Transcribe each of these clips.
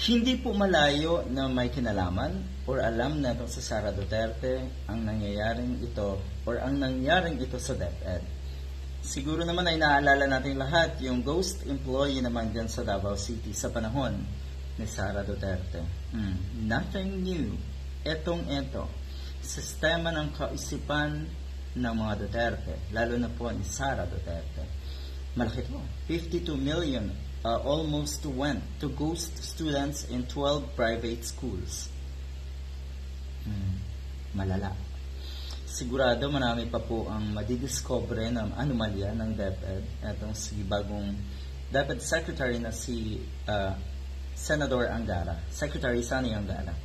Hindi po malayo na may kinalaman or alam na ito sa Sara Duterte ang nangyayaring ito or ang nangyaring ito sa DepEd. Siguro naman ay naalala natin lahat yung ghost employee naman dyan sa Davao City sa panahon ni Sara Duterte. Nothing new. Ito, sistema ng kaisipan ng mga Duterte, lalo na po ni Sara Duterte. Malaki to. 52 million almost went to ghost students in 12 private schools. Malala. Sigurado marami pa po ang madidiscover ng anomalya ng DepEd. Itong si bagong DepEd Secretary na si Senador Angara, Secretary Sani Angara.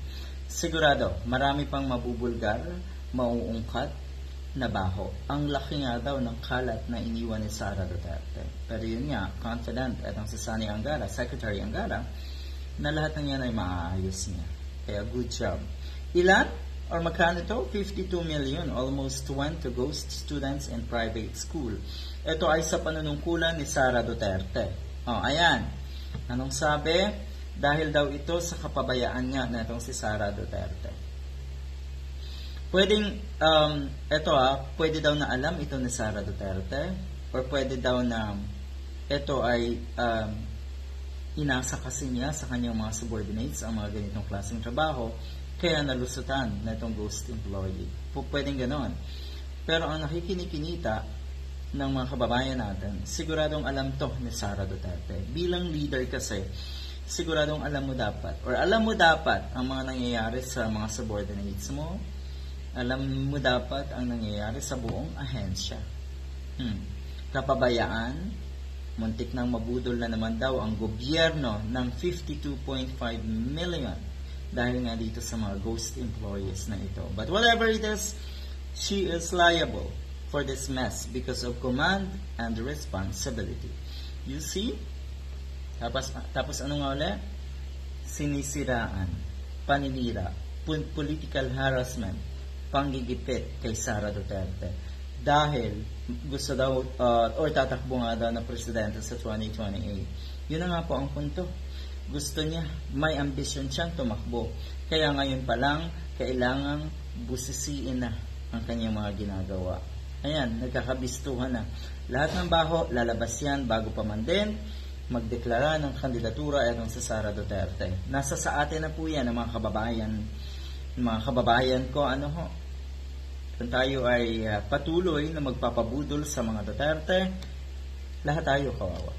Sigurado marami pang mabubulgar, mauungkat, na baho. Ang laki nga daw ng kalat na iniwan ni Sara Duterte. Pero yun nga, confident itong si Sani Angara, Secretary Angara, na lahat ng yan ay maaayos niya. Kaya good job. Ilan? Or magkano ito? 52 million. Almost went to ghost students in private school. Ito ay sa panunungkulan ni Sara Duterte. Ayan. Anong sabi? Dahil daw ito sa kapabayaan nga na itong si Sara Duterte. Pwedeng, pwede daw na alam ito ni Sara Duterte or pwede daw na ito ay inasa kasi niya sa kanyang mga subordinates ang mga ganitong klaseng trabaho kaya nalusutan na itong ghost employee. Pwedeng ganon. Pero ang nakikinikinita ng mga kababayan natin, siguradong alam to ni Sara Duterte. Bilang leader kasi, siguradong alam mo dapat ang mga nangyayari sa mga subordinates mo. Alam mo dapat ang nangyayari sa buong ahensya. Kapabayaan, muntik nang mabudol na naman daw ang gobyerno ng 52.5 million dahil nga dito sa mga ghost employees na ito. But whatever it is, she is liable for this mess because of command and responsibility. You see? Tapos ano nga ulit? Sinisiraan, paninira, political harassment, panggigipit kay Sara Duterte dahil gusto daw or tatakbo nga daw na presidente sa 2028. Yun na nga po ang punto. Gusto niya, may ambisyon siyang tumakbo. Kaya ngayon pa lang, kailangang busisiin na ang kanyang mga ginagawa. Ayan, nagkakabistuhan na. Lahat ng baho, lalabas yan bago pa man din magdeklara ng kandidatura etong sa Sara Duterte. Nasa sa atin na po yan ang mga kababayan ko, kung tayo ay patuloy na magpapabudol sa mga Duterte, lahat tayo kawawa.